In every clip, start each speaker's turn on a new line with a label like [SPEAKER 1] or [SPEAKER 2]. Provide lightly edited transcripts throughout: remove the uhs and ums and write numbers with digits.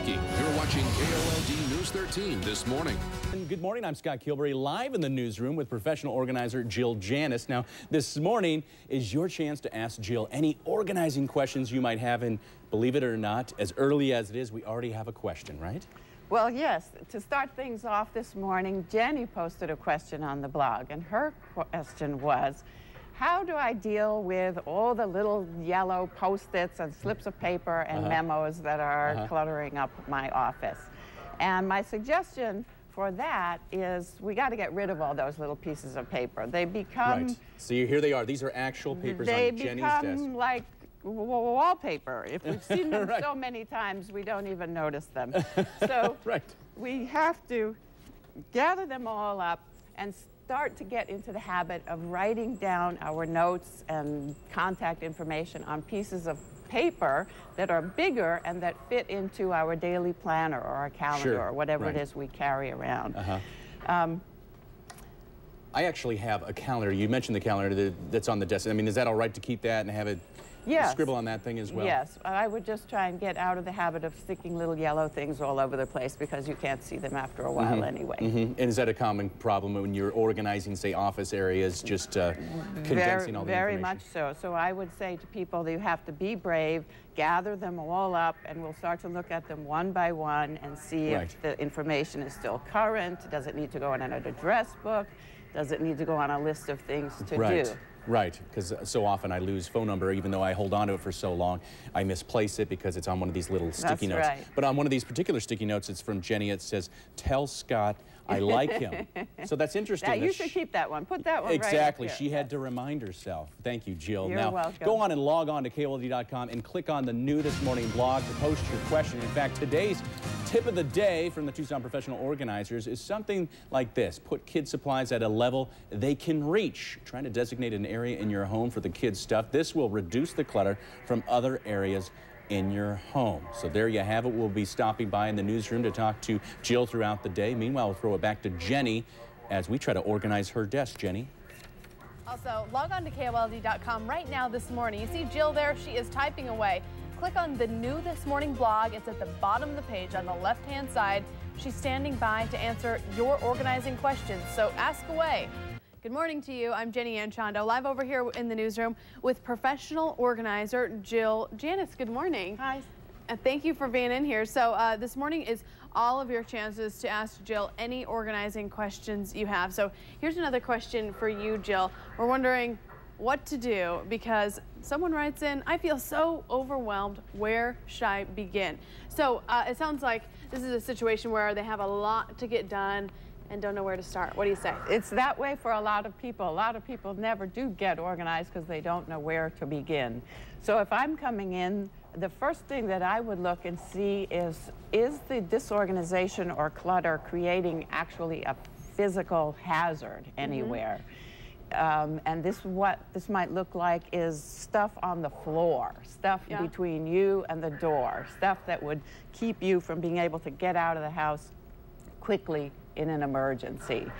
[SPEAKER 1] speaking. You're watching KOLD News 13 this morning.
[SPEAKER 2] Good morning. I'm Scott Kilbury, live in the newsroom with professional organizer Jill Janis. Now, this morning is your chance to ask Jill any organizing questions you might have. And believe it or not, as early as it is, we already have a question, right?
[SPEAKER 3] Well, yes. To start things off this morning, Jenny posted a question on the blog, and her question was, how do I deal with all the little yellow Post-its and slips of paper and memos that are cluttering up my office? And my suggestion for that is we got to get rid of all those little pieces of paper. They become...
[SPEAKER 2] Right. So here they are. These are actual papers on Jenny's desk.
[SPEAKER 3] They become like wallpaper. If we've seen them so many times, we don't even notice them. So we have to gather them all up and start to get into the habit of writing down our notes and contact information on pieces of paper that are bigger and that fit into our daily planner or our calendar or whatever it is we carry around.
[SPEAKER 2] I actually have a calendar. You mentioned the calendar that's on the desk. I mean, is that all right to keep that and have it scribble on that thing as well?
[SPEAKER 3] Yes. I would just try and get out of the habit of sticking little yellow things all over the place because you can't see them after a while anyway. And is that a common problem when you're organizing, say, office areas, just condensing all the information? Very much so. So I would say to people that you have to be brave, gather them all up, and we'll start to look at them one by one and see if the information is still current. Does it need to go in an address book? Does it need to go on a list of things to do?
[SPEAKER 2] Right, because so often I lose phone number, even though I hold on to it for so long. I misplace it because it's on one of these little sticky notes. But on one of these particular sticky notes, it's from Jenny. It says, "Tell Scott I like him." So that's interesting.
[SPEAKER 3] Now, you should keep that one. Put that one
[SPEAKER 2] exactly.
[SPEAKER 3] Right up
[SPEAKER 2] she had to remind herself. Thank you, Jill.
[SPEAKER 3] You're welcome.
[SPEAKER 2] Go on and log on to KOLD.com and click on the New This Morning blog to post your question. In fact, today's tip of the day from the Tucson professional organizers is something like this. Put kids' supplies at a level they can reach. Trying to designate an area in your home for the kids' stuff. This will reduce the clutter from other areas in your home. So there you have it. We'll be stopping by in the newsroom to talk to Jill throughout the day. Meanwhile, we'll throw it back to Jenny as we try to organize her desk. Jenny?
[SPEAKER 4] Also, log on to KOLD.com right now this morning. You see Jill there? She is typing away. Click on the New This Morning blog. It's at the bottom of the page on the left-hand side. She's standing by to answer your organizing questions, so ask away. Good morning to you. I'm Jenny Anchondo, live over here in the newsroom with professional organizer Jill Janis. Good morning.
[SPEAKER 3] Hi.
[SPEAKER 4] And thank you for being in here. So this morning is all of your chances to ask Jill any organizing questions you have. So here's another question for you, Jill. We're wondering what to do because someone writes in, I feel so overwhelmed. Where should I begin? So it sounds like this is a situation where they have a lot to get done and don't know where to start. What do you say?
[SPEAKER 3] It's that way for a lot of people. A lot of people never do get organized because they don't know where to begin. So if I'm coming in, the first thing that I would look and see is the disorganization or clutter creating actually a physical hazard anywhere? And what this might look like is stuff on the floor, stuff between you and the door, stuff that would keep you from being able to get out of the house quickly in an emergency.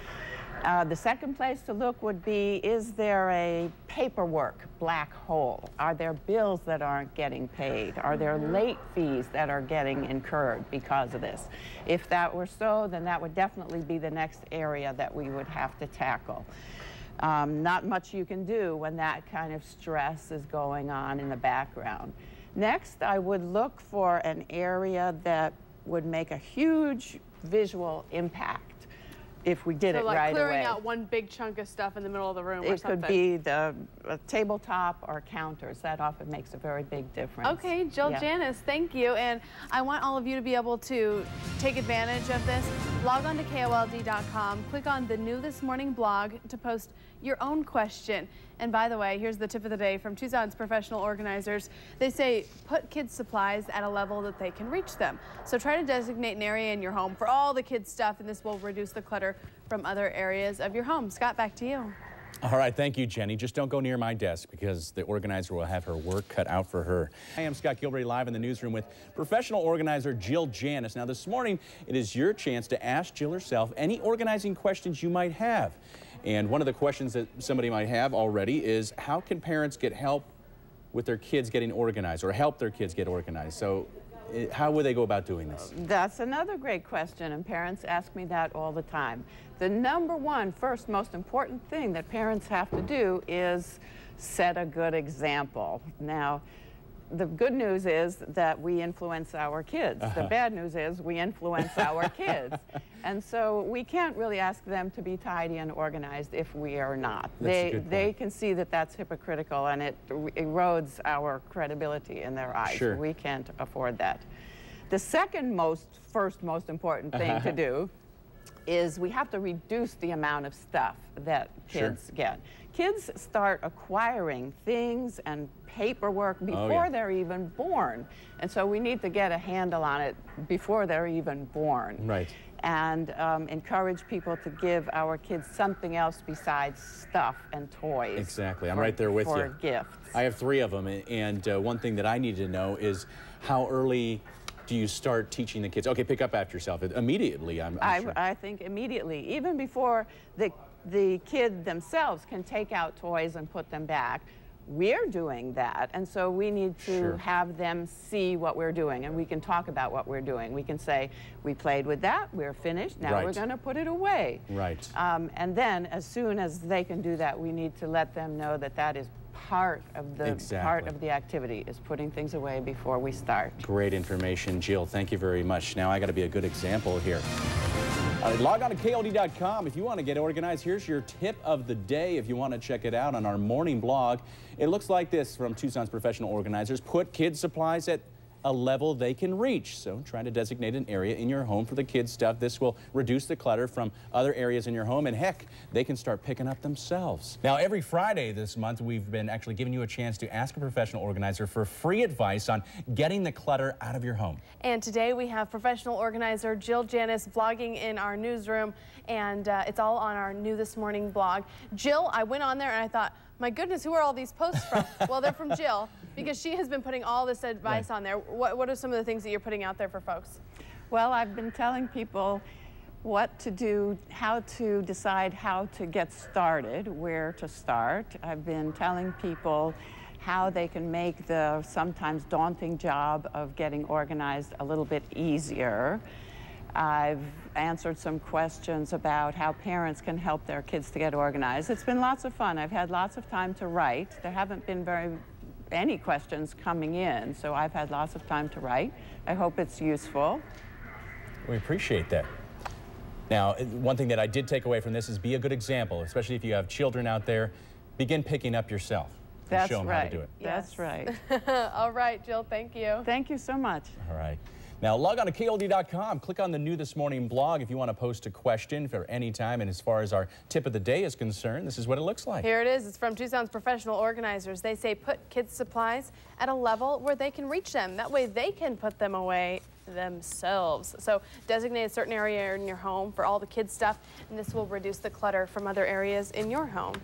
[SPEAKER 3] The second place to look would be, is there a paperwork black hole? Are there bills that aren't getting paid? Are there late fees that are getting incurred because of this? If that were so, then that would definitely be the next area that we would have to tackle. Not much you can do when that kind of stress is going on in the background. Next, I would look for an area that would make a huge visual impact if we did it right away.
[SPEAKER 4] So like clearing out one big chunk of stuff in the middle of the room or something?
[SPEAKER 3] It could be the tabletop or counters. That often makes a very big difference.
[SPEAKER 4] Okay, Jill Janis, thank you. And I want all of you to be able to take advantage of this. Log on to KOLD.com, click on the New This Morning blog to post your own question. And by the way, here's the tip of the day from Tucson's professional organizers. They say put kids' supplies at a level that they can reach them. So try to designate an area in your home for all the kids' stuff, and this will reduce the clutter from other areas of your home. Scott, back to you.
[SPEAKER 2] All right, thank you, Jenny. Just don't go near my desk because the organizer will have her work cut out for her. I am Scott Kilbury, live in the newsroom with professional organizer Jill Janis. Now, this morning, it is your chance to ask Jill herself any organizing questions you might have. And one of the questions that somebody might have already is, how can parents get help with their kids getting organized or help their kids get organized? So how would they go about doing this?
[SPEAKER 3] That's another great question, and parents ask me that all the time. The number one, first, most important thing that parents have to do is set a good example. Now, the good news is that we influence our kids. The bad news is we influence our kids. And so we can't really ask them to be tidy and organized if we are not. They can see that that's hypocritical, and it erodes our credibility in their eyes.
[SPEAKER 2] Sure.
[SPEAKER 3] We can't afford that. The second first most important thing to do is we have to reduce the amount of stuff that kids get. Kids start acquiring things and paperwork before they're even born. And so we need to get a handle on it before they're even born.
[SPEAKER 2] Right.
[SPEAKER 3] And encourage people to give our kids something else besides stuff and toys.
[SPEAKER 2] Exactly. I'm right there with you.
[SPEAKER 3] For gifts.
[SPEAKER 2] I have 3 of them, and one thing that I need to know is how early do you start teaching the kids? Okay, pick up after yourself. Immediately, I'm sure.
[SPEAKER 3] I think immediately, even before the kid themselves can take out toys and put them back. We're doing that, and so we need to have them see what we're doing, and we can talk about what we're doing. We can say, we played with that, we're finished, now we're going to put it away.
[SPEAKER 2] Right.
[SPEAKER 3] And then, as soon as they can do that, we need to let them know that that is part of the activity, is putting things away before we start.
[SPEAKER 2] Great information, Jill. Thank you very much. Now I got to be a good example here. Log on to KOLD.com if you want to get organized. Here's your tip of the day if you want to check it out on our morning blog. It looks like this from Tucson's professional organizers. Put kids' supplies at a level they can reach. So try to designate an area in your home for the kids' stuff. This will reduce the clutter from other areas in your home, and heck, they can start picking up themselves. Now, every Friday this month, we've been actually giving you a chance to ask a professional organizer for free advice on getting the clutter out of your home. And today we have professional organizer Jill Janis vlogging in our newsroom, and it's all on our New This Morning blog. Jill, I went on there and I thought, my goodness, who are all these posts from? Well, they're from Jill, because she has been putting all this advice on there. What are some of the things that you're putting out there for folks?
[SPEAKER 3] Well, I've been telling people what to do, how to decide how to get started, where to start. I've been telling people how they can make the sometimes daunting job of getting organized a little bit easier. I've answered some questions about how parents can help their kids to get organized. It's been lots of fun. I've had lots of time to write. There haven't been any questions coming in, so I've had lots of time to write. I hope it's useful. We appreciate that. Now, one thing that I did take away from this is be a good example, especially if you have children out there. Begin picking up yourself. That's
[SPEAKER 2] show them how to do it.
[SPEAKER 3] That's right.
[SPEAKER 4] All right, Jill, thank you.
[SPEAKER 3] Thank you so much.
[SPEAKER 2] All right. Now, log on to KOLD.com. Click on the New This Morning blog if you want to post a question for any time. And as far as our tip of the day is concerned, this is what it looks like.
[SPEAKER 4] Here it is. It's from Tucson's professional organizers. They say put kids' supplies at a level where they can reach them. That way they can put them away themselves. So designate a certain area in your home for all the kids' stuff, and this will reduce the clutter from other areas in your home.